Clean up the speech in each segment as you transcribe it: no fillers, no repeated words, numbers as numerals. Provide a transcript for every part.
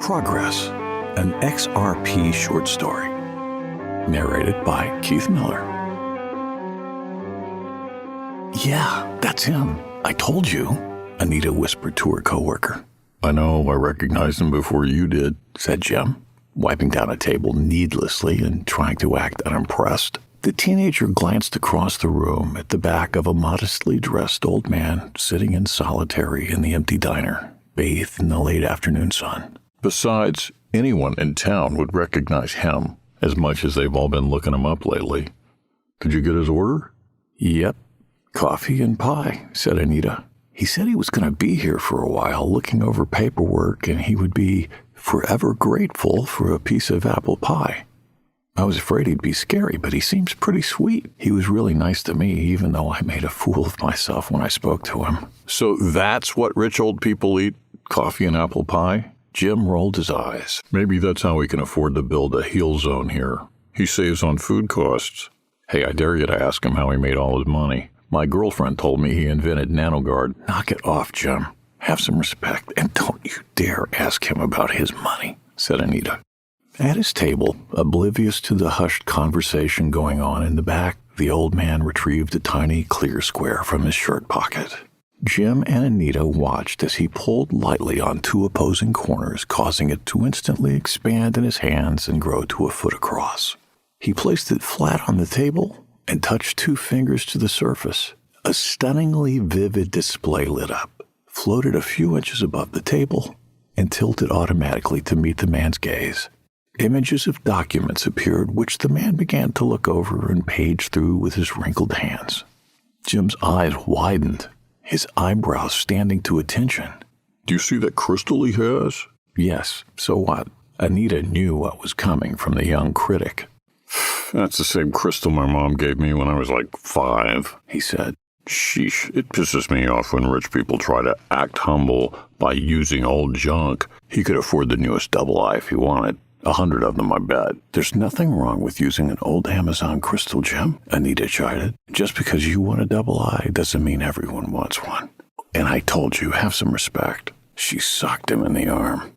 Progress, an XRP short story. Narrated by Keith Miller. Yeah, that's him. I told you, Anita whispered to her coworker. I know, I recognized him before you did, said Jim, wiping down a table needlessly and trying to act unimpressed. The teenager glanced across the room at the back of a modestly dressed old man sitting in solitary in the empty diner, bathed in the late afternoon sun. Besides, anyone in town would recognize him, as much as they've all been looking him up lately. Did you get his order? Yep. Coffee and pie, said Anita. He said he was going to be here for a while looking over paperwork and he would be forever grateful for a piece of apple pie. I was afraid he'd be scary, but he seems pretty sweet. He was really nice to me, even though I made a fool of myself when I spoke to him. So that's what rich old people eat? Coffee and apple pie? Jim rolled his eyes. Maybe that's how we can afford to build a heal zone here. He saves on food costs. Hey, I dare you to ask him how he made all his money. My girlfriend told me he invented NanoGuard. Knock it off, Jim. Have some respect, and don't you dare ask him about his money, said Anita. At his table, oblivious to the hushed conversation going on in the back, the old man retrieved a tiny clear square from his shirt pocket. Jim and Anita watched as he pulled lightly on two opposing corners, causing it to instantly expand in his hands and grow to a foot across. He placed it flat on the table and touched two fingers to the surface. A stunningly vivid display lit up, floated a few inches above the table, and tilted automatically to meet the man's gaze. Images of documents appeared, which the man began to look over and page through with his wrinkled hands. Jim's eyes widened, his eyebrows standing to attention. Do you see that crystal he has? Yes, so what? Anita knew what was coming from the young critic. That's the same crystal my mom gave me when I was like 5, he said. Sheesh, it pisses me off when rich people try to act humble by using old junk. He could afford the newest double eye if he wanted. 100 of them, I bet. There's nothing wrong with using an old Amazon crystal, Jim, Anita chided. Just because you want a double eye doesn't mean everyone wants one. And I told you, have some respect. She socked him in the arm.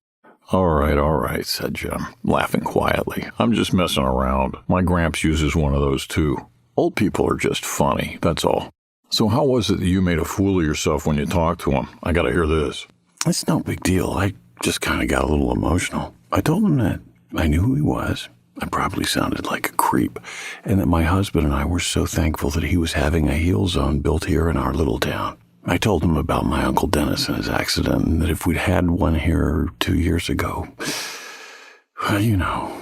All right, said Jim, laughing quietly. I'm just messing around. My Gramps uses one of those too. Old people are just funny, that's all. So how was it that you made a fool of yourself when you talked to him? I gotta hear this. It's no big deal. I just kind of got a little emotional. I told him that I knew who he was. I probably sounded like a creep, and that my husband and I were so thankful that he was having a heal zone built here in our little town. I told him about my Uncle Dennis and his accident, and that if we'd had one here 2 years ago, well, you know,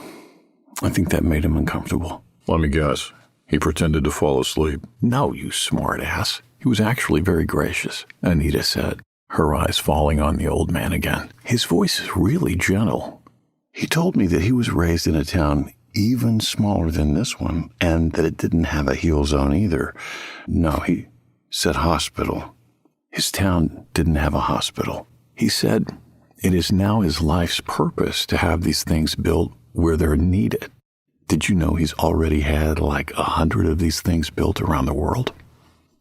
I think that made him uncomfortable. Let me guess. He pretended to fall asleep. No, you smart ass. He was actually very gracious, Anita said, her eyes falling on the old man again. His voice is really gentle. He told me that he was raised in a town even smaller than this one, and that it didn't have a heal zone either. No, he said hospital. His town didn't have a hospital. He said it is now his life's purpose to have these things built where they're needed. Did you know he's already had like 100 of these things built around the world?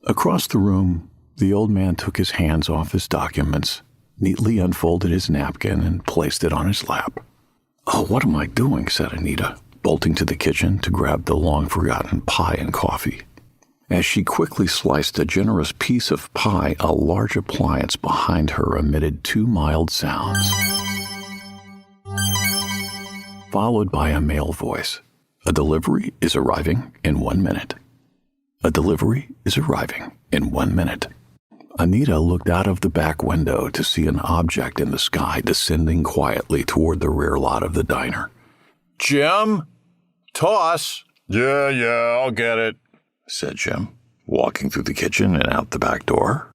Across the room, the old man took his hands off his documents, neatly unfolded his napkin, and placed it on his lap. Oh, what am I doing? Said Anita, bolting to the kitchen to grab the long-forgotten pie and coffee. As she quickly sliced a generous piece of pie, a large appliance behind her emitted two mild sounds, followed by a male voice. A delivery is arriving in 1 minute. A delivery is arriving in 1 minute. Anita looked out of the back window to see an object in the sky descending quietly toward the rear lot of the diner. Jim? Toss? Yeah, I'll get it, said Jim, walking through the kitchen and out the back door.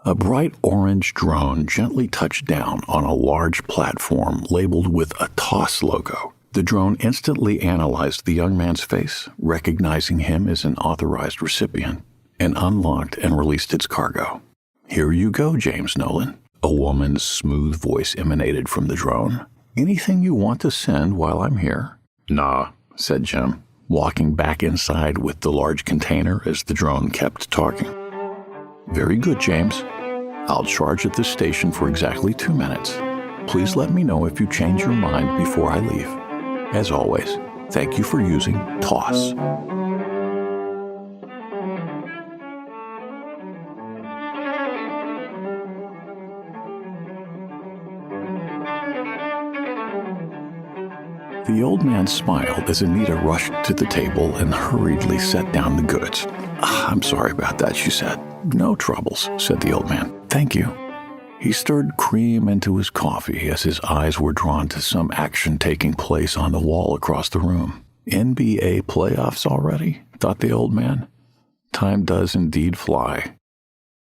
A bright orange drone gently touched down on a large platform labeled with a TOSS logo. The drone instantly analyzed the young man's face, recognizing him as an authorized recipient, and unlocked and released its cargo. Here you go, James Nolan. A woman's smooth voice emanated from the drone. Anything you want to send while I'm here? Nah, said Jim, walking back inside with the large container as the drone kept talking. Very good, James. I'll charge at this station for exactly 2 minutes. Please let me know if you change your mind before I leave. As always, thank you for using TOSS. The old man smiled as Anita rushed to the table and hurriedly set down the goods. I'm sorry about that, she said. No troubles, said the old man. Thank you. He stirred cream into his coffee as his eyes were drawn to some action taking place on the wall across the room. NBA playoffs already? Thought the old man. Time does indeed fly.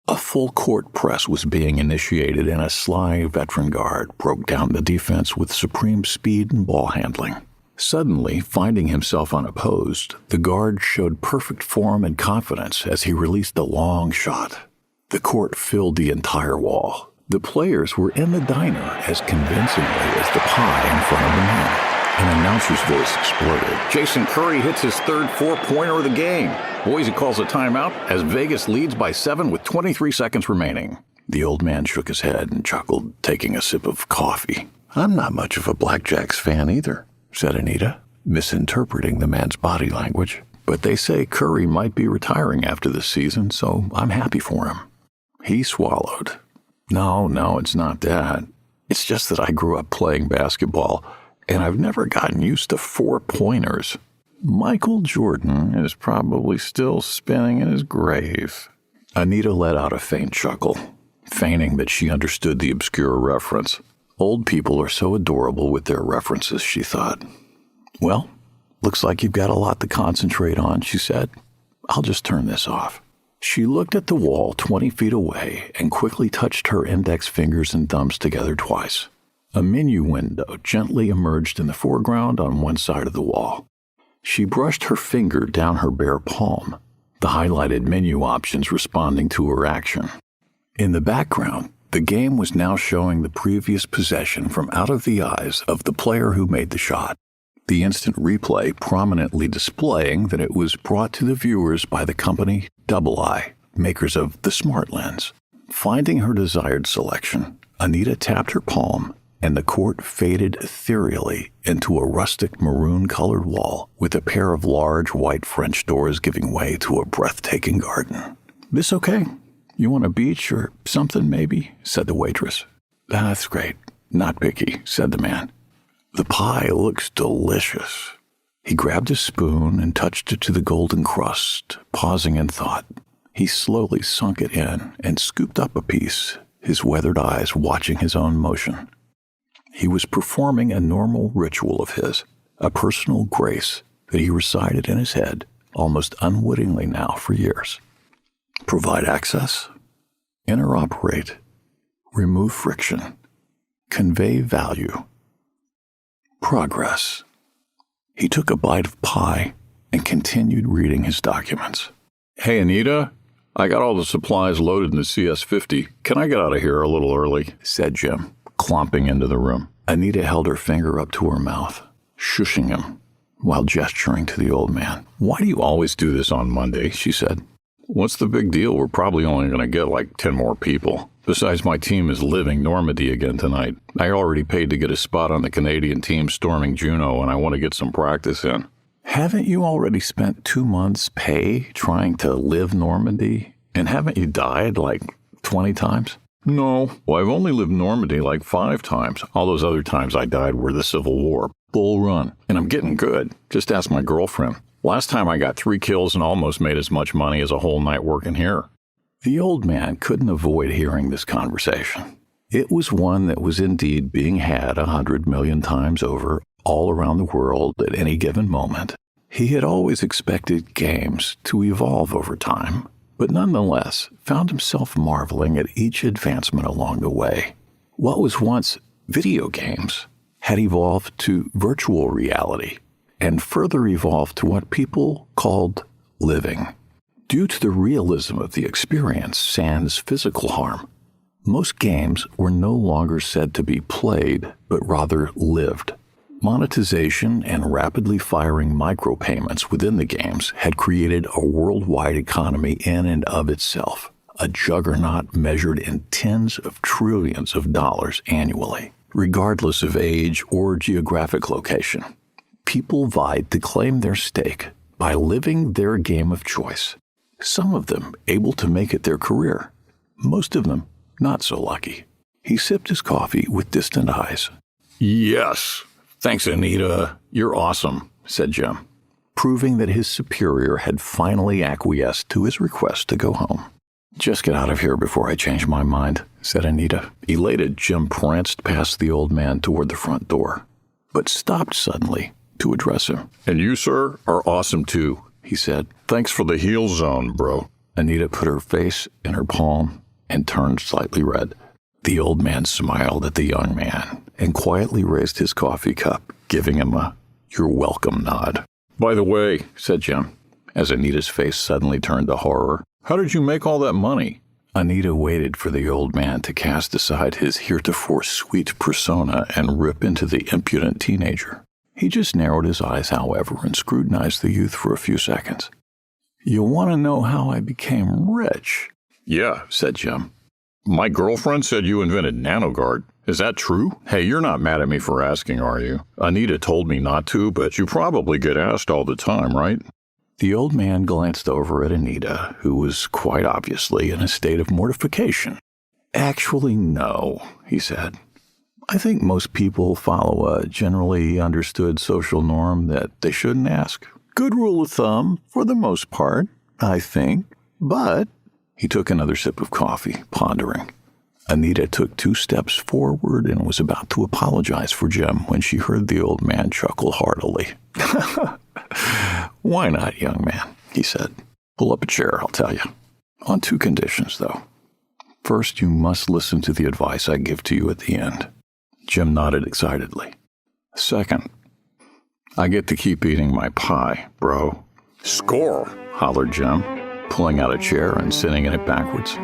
A full-court press was being initiated, and a sly veteran guard broke down the defense with supreme speed and ball handling. Suddenly, finding himself unopposed, the guard showed perfect form and confidence as he released a long shot. The court filled the entire wall. The players were in the diner as convincingly as the pie in front of the man. An announcer's voice exploded. Jason Curry hits his third four-pointer of the game. Boise calls a timeout as Vegas leads by 7 with 23 seconds remaining. The old man shook his head and chuckled, taking a sip of coffee. I'm not much of a Blackjacks fan either, said Anita, misinterpreting the man's body language. But they say Curry might be retiring after this season, so I'm happy for him. He swallowed. No, it's not that. It's just that I grew up playing basketball, and I've never gotten used to four-pointers. Michael Jordan is probably still spinning in his grave. Anita let out a faint chuckle, feigning that she understood the obscure reference. Old people are so adorable with their references, she thought. Well, looks like you've got a lot to concentrate on, she said. I'll just turn this off. She looked at the wall 20 feet away and quickly touched her index fingers and thumbs together twice. A menu window gently emerged in the foreground on one side of the wall. She brushed her finger down her bare palm, the highlighted menu options responding to her action. In the background, the game was now showing the previous possession from out of the eyes of the player who made the shot, the instant replay prominently displaying that it was brought to the viewers by the company Double Eye, makers of the Smart Lens. Finding her desired selection, Anita tapped her palm, and the court faded ethereally into a rustic maroon-colored wall with a pair of large white French doors giving way to a breathtaking garden. This okay? You want a beach or something, maybe? Said the waitress. That's great. Not picky, said the man. The pie looks delicious. He grabbed a spoon and touched it to the golden crust, pausing in thought. He slowly sunk it in and scooped up a piece, his weathered eyes watching his own motion. He was performing a normal ritual of his, a personal grace that he recited in his head, almost unwittingly now for years. Provide access, interoperate, remove friction, convey value, progress. He took a bite of pie and continued reading his documents. Hey, Anita, I got all the supplies loaded in the CS-50. Can I get out of here a little early? Said Jim, clomping into the room. Anita held her finger up to her mouth, shushing him, while gesturing to the old man. Why do you always do this on Monday? She said. What's the big deal? We're probably only going to get like 10 more people. Besides, my team is living Normandy again tonight. I already paid to get a spot on the Canadian team storming Juneau, and I want to get some practice in. Haven't you already spent 2 months' pay trying to live Normandy? And haven't you died like 20 times? No. Well, I've only lived Normandy like 5 times. All those other times I died were the Civil War. Bull run. And I'm getting good. Just ask my girlfriend. Last time I got 3 kills and almost made as much money as a whole night working here. The old man couldn't avoid hearing this conversation. It was one that was indeed being had 100 million times over all around the world at any given moment. He had always expected games to evolve over time, but nonetheless found himself marveling at each advancement along the way. What was once video games had evolved to virtual reality, and further evolved to what people called living. Due to the realism of the experience sans physical harm, most games were no longer said to be played, but rather lived. Monetization and rapidly firing micropayments within the games had created a worldwide economy in and of itself, a juggernaut measured in tens of trillions of dollars annually, regardless of age or geographic location. People vied to claim their stake by living their game of choice. Some of them able to make it their career, most of them not so lucky. He sipped his coffee with distant eyes. "Yes, thanks, Anita. You're awesome," said Jim, proving that his superior had finally acquiesced to his request to go home. "Just get out of here before I change my mind," said Anita. Elated, Jim pranced past the old man toward the front door, but stopped suddenly to address him. "And you, sir, are awesome too," he said. "Thanks for the heel zone, bro." Anita put her face in her palm and turned slightly red. The old man smiled at the young man and quietly raised his coffee cup, giving him a "you're welcome" nod. "By the way," said Jim, as Anita's face suddenly turned to horror, "how did you make all that money?" Anita waited for the old man to cast aside his heretofore sweet persona and rip into the impudent teenager. He just narrowed his eyes, however, and scrutinized the youth for a few seconds. "You want to know how I became rich?" "Yeah," said Jim. "My girlfriend said you invented NanoGuard. Is that true? Hey, you're not mad at me for asking, are you? Anita told me not to, but you probably get asked all the time, right?" The old man glanced over at Anita, who was quite obviously in a state of mortification. "Actually, no," he said. "I think most people follow a generally understood social norm that they shouldn't ask. Good rule of thumb, for the most part, I think. But—" He took another sip of coffee, pondering. Anita took 2 steps forward and was about to apologize for Jim when she heard the old man chuckle heartily. "Why not, young man?" he said. "Pull up a chair, I'll tell you. On 2 conditions, though. First, you must listen to the advice I give to you at the end." Jim nodded excitedly. "Second, I get to keep eating my pie, bro." "Score!" hollered Jim, pulling out a chair and sitting in it backwards.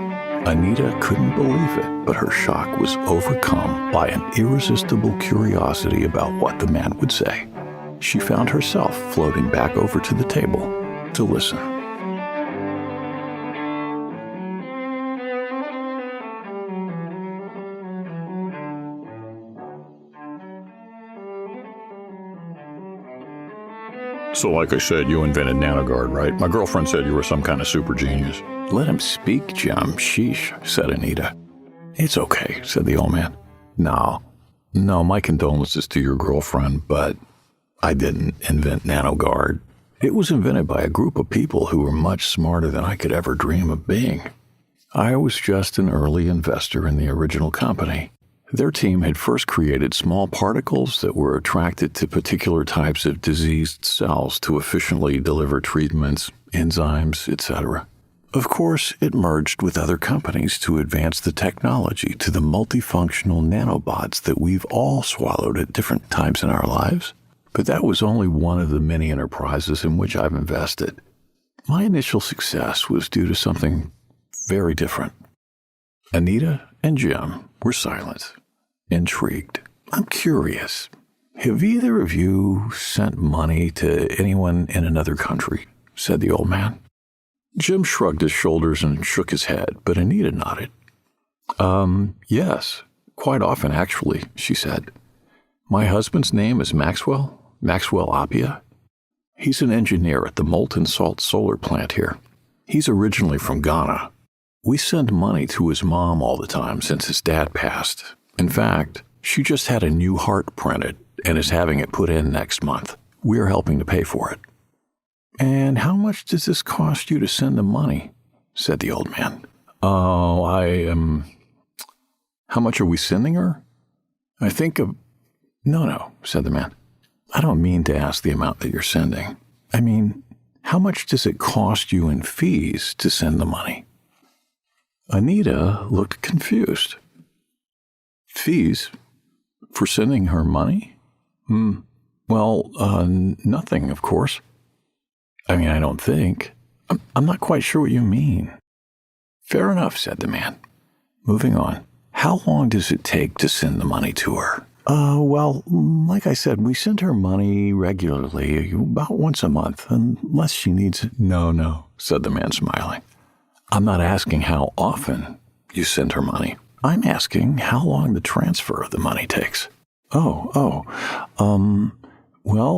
Anita couldn't believe it, but her shock was overcome by an irresistible curiosity about what the man would say. She found herself floating back over to the table to listen. "So like I said, you invented NanoGuard, right? My girlfriend said you were some kind of super genius." "Let him speak, Jim. Sheesh," said Anita. "It's okay," said the old man. No, my condolences to your girlfriend, but I didn't invent NanoGuard. It was invented by a group of people who were much smarter than I could ever dream of being. I was just an early investor in the original company. Their team had first created small particles that were attracted to particular types of diseased cells to efficiently deliver treatments, enzymes, etc. Of course, it merged with other companies to advance the technology to the multifunctional nanobots that we've all swallowed at different times in our lives. But that was only one of the many enterprises in which I've invested. My initial success was due to something very different." Anita and Jim were silent, intrigued. "I'm curious. Have either of you sent money to anyone in another country?" said the old man. Jim shrugged his shoulders and shook his head, but Anita nodded. Yes, quite often, actually," she said. "My husband's name is Maxwell Appia. He's an engineer at the molten salt solar plant here. He's originally from Ghana. We send money to his mom all the time since his dad passed. In fact, she just had a new heart printed and is having it put in next month. We're helping to pay for it." "And how much does this cost you to send the money?" said the old man. "Oh, how much are we sending her? I think of—" No, said the man. "I don't mean to ask the amount that you're sending. I mean, how much does it cost you in fees to send the money?" Anita looked confused. "Fees? For sending her money? Well, nothing, of course. I mean, I don't think. I'm not quite sure what you mean." "Fair enough," said the man. Moving on. "How long does it take to send the money to her?" Well, like I said, we send her money regularly, about once a month, unless she needs it." No, said the man, smiling. I'm not asking how often you send her money. I'm asking how long the transfer of the money takes. Well,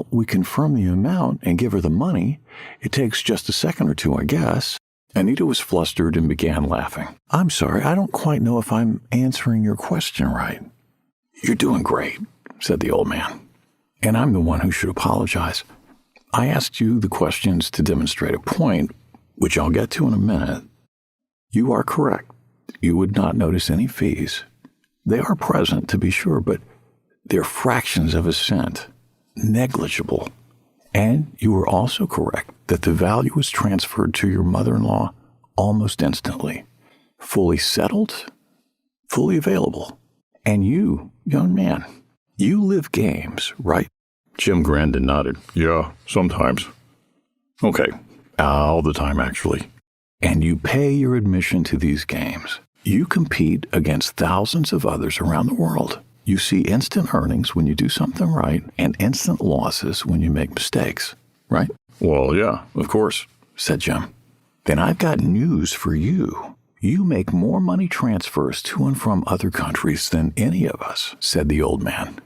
we confirm the amount and give her the money. It takes just a second or two, I guess. Anita was flustered and began laughing. I'm sorry, I don't quite know if I'm answering your question right. You're doing great, said the old man. And I'm the one who should apologize. I asked you the questions to demonstrate a point, which I'll get to in a minute. You are correct. You would not notice any fees. They are present, to be sure, but they're fractions of a cent. Negligible. And you were also correct that the value was transferred to your mother-in-law almost instantly. Fully settled, fully available. And you, young man, you live games, right? Jim grinned and nodded. Yeah, sometimes. Okay, all the time, actually. And you pay your admission to these games. You compete against thousands of others around the world. You see instant earnings when you do something right and instant losses when you make mistakes, right? Well, yeah, of course, said Jim. Then I've got news for you. You make more money transfers to and from other countries than any of us, said the old man.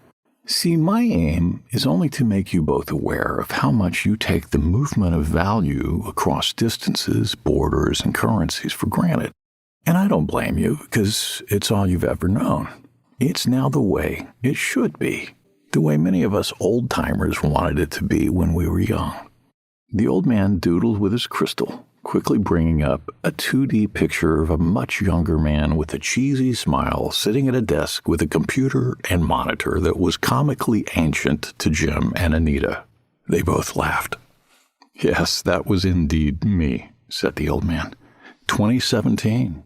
See, my aim is only to make you both aware of how much you take the movement of value across distances, borders, and currencies for granted. And I don't blame you, because it's all you've ever known. It's now the way it should be, the way many of us old-timers wanted it to be when we were young. The old man doodled with his crystal, quickly bringing up a 2D picture of a much younger man with a cheesy smile sitting at a desk with a computer and monitor that was comically ancient to Jim and Anita. They both laughed. Yes, that was indeed me, said the old man. 2017.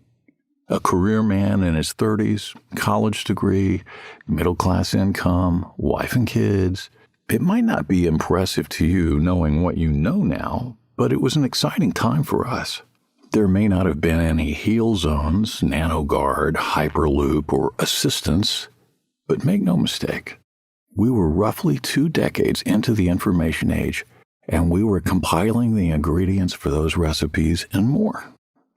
A career man in his 30s, college degree, middle-class income, wife and kids. It might not be impressive to you knowing what you know now, but it was an exciting time for us. There may not have been any heal zones, nanoguard, hyperloop, or assistance, but make no mistake, we were roughly 2 decades into the information age, and we were compiling the ingredients for those recipes and more.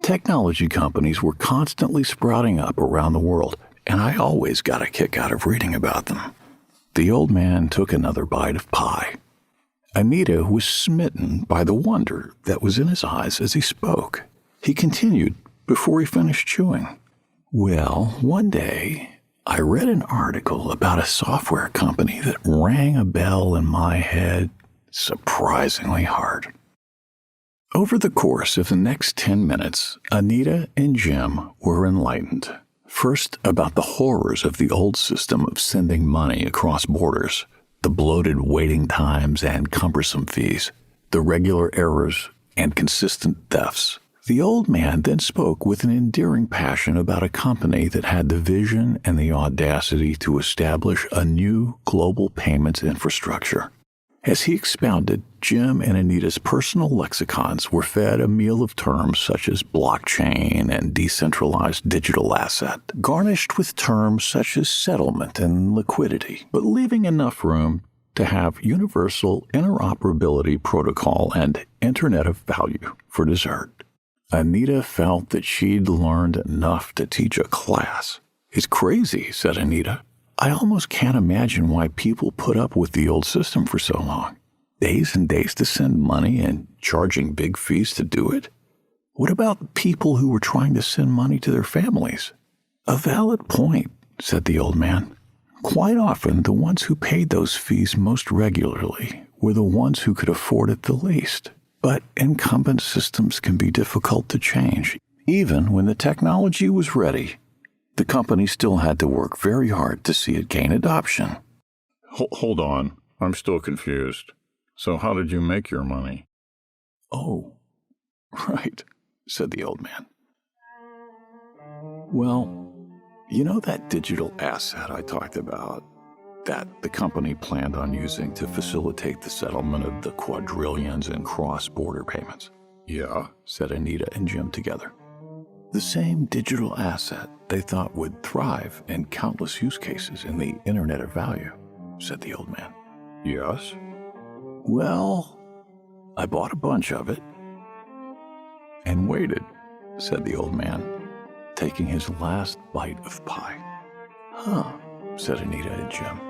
Technology companies were constantly sprouting up around the world, and I always got a kick out of reading about them. The old man took another bite of pie. Anita was smitten by the wonder that was in his eyes as he spoke. He continued before he finished chewing. Well, one day, I read an article about a software company that rang a bell in my head surprisingly hard. Over the course of the next 10 minutes, Anita and Jim were enlightened. First, about the horrors of the old system of sending money across borders, the bloated waiting times and cumbersome fees, the regular errors and consistent thefts. The old man then spoke with an endearing passion about a company that had the vision and the audacity to establish a new global payments infrastructure. As he expounded, Jim and Anita's personal lexicons were fed a meal of terms such as blockchain and decentralized digital asset, garnished with terms such as settlement and liquidity, but leaving enough room to have universal interoperability protocol and Internet of Value for dessert. Anita felt that she'd learned enough to teach a class. It's crazy, said Anita. I almost can't imagine why people put up with the old system for so long. Days and days to send money and charging big fees to do it? What about the people who were trying to send money to their families? A valid point, said the old man. Quite often, the ones who paid those fees most regularly were the ones who could afford it the least. But incumbent systems can be difficult to change. Even when the technology was ready, the company still had to work very hard to see it gain adoption. Hold on. I'm still confused. So how did you make your money? Oh, right, said the old man. Well, you know that digital asset I talked about that the company planned on using to facilitate the settlement of the quadrillions in cross-border payments? Yeah, said Anita and Jim together. The same digital asset they thought would thrive in countless use cases in the Internet of Value, said the old man. Yes? Well, I bought a bunch of it and waited. said the old man, taking his last bite of pie. Huh, said Anita and Jim.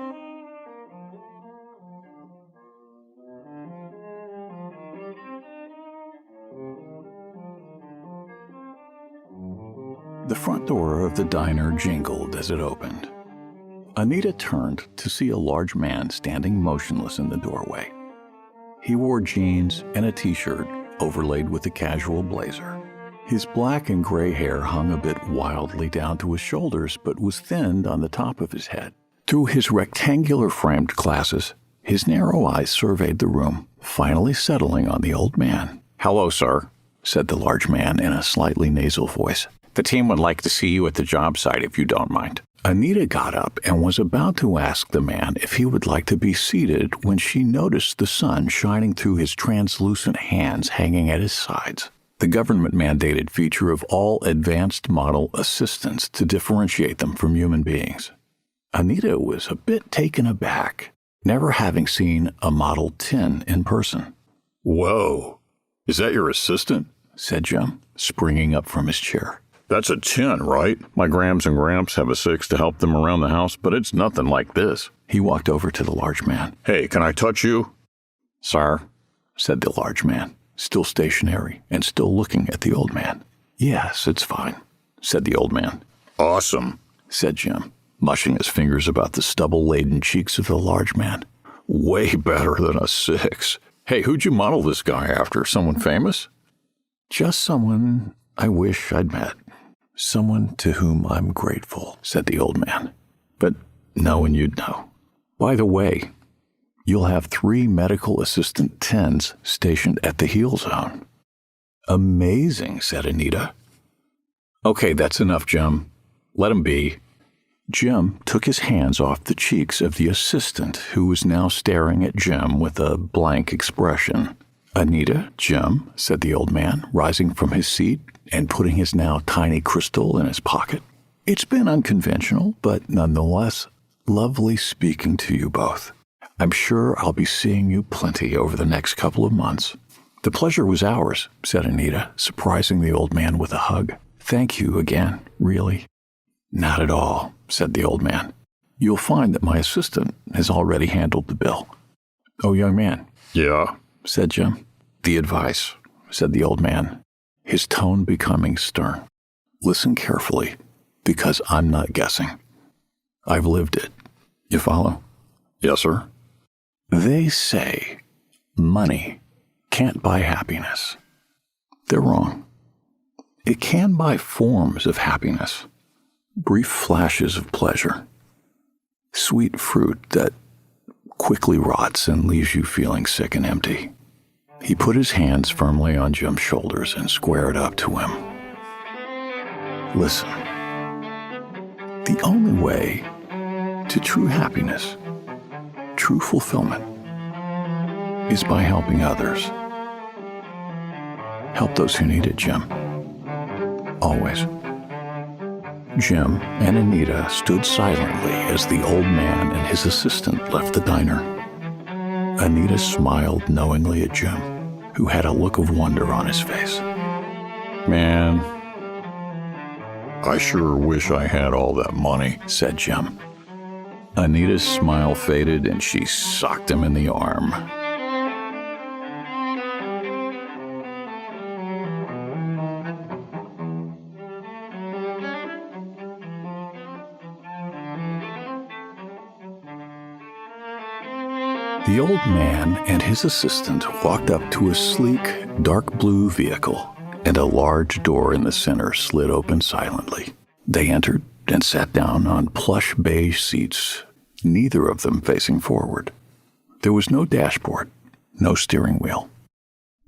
The front door of the diner jingled as it opened. Anita turned to see a large man standing motionless in the doorway. He wore jeans and a t-shirt overlaid with a casual blazer. His black and gray hair hung a bit wildly down to his shoulders, but was thinned on the top of his head. Through his rectangular-framed glasses, his narrow eyes surveyed the room, finally settling on the old man. "Hello, sir," said the large man in a slightly nasal voice. "The team would like to see you at the job site if you don't mind." Anita got up and was about to ask the man if he would like to be seated when she noticed the sun shining through his translucent hands hanging at his sides, the government-mandated feature of all advanced model assistants to differentiate them from human beings. Anita was a bit taken aback, never having seen a Model 10 in person. "Whoa, is that your assistant?" said Jim, springing up from his chair. "That's a 10, right? My Grams and Gramps have a 6 to help them around the house, but it's nothing like this." He walked over to the large man. "Hey, can I touch you?" "Sir," said the large man, still stationary and still looking at the old man. "Yes, it's fine," said the old man. "Awesome," said Jim, mushing his fingers about the stubble-laden cheeks of the large man. "Way better than a 6. Hey, who'd you model this guy after? Someone famous?" "Just someone I wish I'd met. Someone to whom I'm grateful," said the old man. "But knowing you'd know. By the way, you'll have 3 medical assistant 10s stationed at the heel zone." "Amazing," said Anita. "Okay, that's enough, Jim. Let him be." Jim took his hands off the cheeks of the assistant, who was now staring at Jim with a blank expression. "Anita, Jim," said the old man, rising from his seat and putting his now tiny crystal in his pocket. "It's been unconventional, but nonetheless lovely speaking to you both. I'm sure I'll be seeing you plenty over the next couple of months." "The pleasure was ours," said Anita, surprising the old man with a hug. "Thank you again, really." "Not at all," said the old man. "You'll find that my assistant has already handled the bill." "Oh, young man." "Yeah," said Jim. "The advice," said the old man, his tone becoming stern. "Listen carefully, because I'm not guessing. I've lived it. You follow?" "Yes, sir." They say money can't buy happiness. They're wrong. It can buy forms of happiness, brief flashes of pleasure, sweet fruit that quickly rots and leaves you feeling sick and empty. He put his hands firmly on Jim's shoulders and squared up to him. "Listen, the only way to true happiness, true fulfillment, is by helping others. Help those who need it, Jim. Always." Jim and Anita stood silently as the old man and his assistant left the diner. Anita smiled knowingly at Jim, who had a look of wonder on his face. "Man, I sure wish I had all that money," said Jim. Anita's smile faded and she socked him in the arm. The old man and his assistant walked up to a sleek, dark blue vehicle, and a large door in the center slid open silently. They entered and sat down on plush beige seats, neither of them facing forward. There was no dashboard, no steering wheel.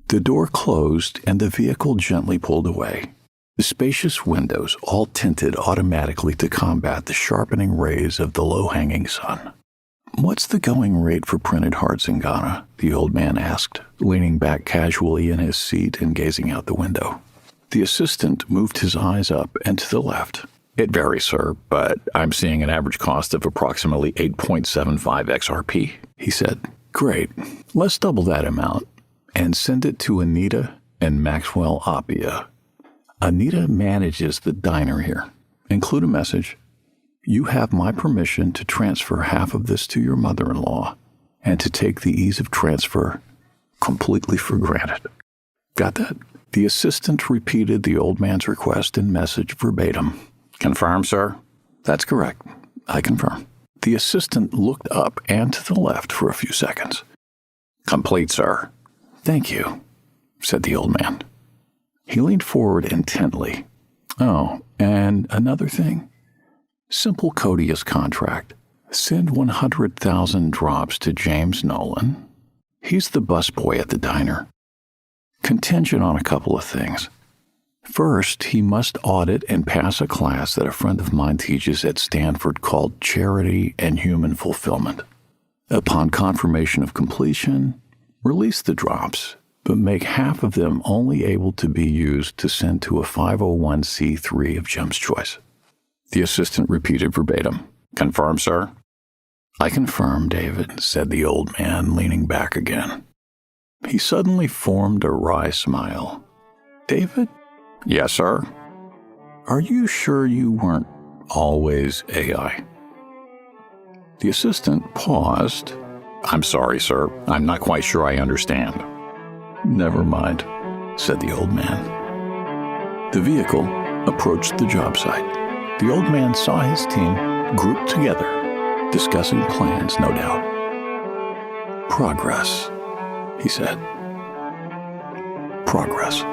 The door closed and the vehicle gently pulled away, the spacious windows all tinted automatically to combat the sharpening rays of the low-hanging sun. "What's the going rate for printed hearts in Ghana?" the old man asked, leaning back casually in his seat and gazing out the window. The assistant moved his eyes up and to the left. "It varies, sir, but I'm seeing an average cost of approximately 8.75 XRP, he said. "Great. Let's double that amount and send it to Anita and Maxwell Appia. Anita manages the diner here. Include a message. You have my permission to transfer half of this to your mother-in-law and to take the ease of transfer completely for granted. Got that? The assistant repeated the old man's request and message verbatim. Confirm, sir? That's correct. I confirm. The assistant looked up and to the left for a few seconds. Complete, sir. Thank you, said the old man. He leaned forward intently. Oh, and another thing. Simple courteous contract. Send 100,000 drops to James Nolan. He's the busboy at the diner. Contingent on a couple of things. First, he must audit and pass a class that a friend of mine teaches at Stanford called Charity and Human Fulfillment. Upon confirmation of completion, release the drops, but make half of them only able to be used to send to a 501c3 of Jim's choice. The assistant repeated verbatim. Confirm, sir? I confirm, David, said the old man, leaning back again. He suddenly formed a wry smile. David? Yes, sir? Are you sure you weren't always AI? The assistant paused. I'm sorry, sir. I'm not quite sure I understand. Never mind, said the old man. The vehicle approached the job site. The old man saw his team grouped together, discussing plans, no doubt. Progress, he said. Progress.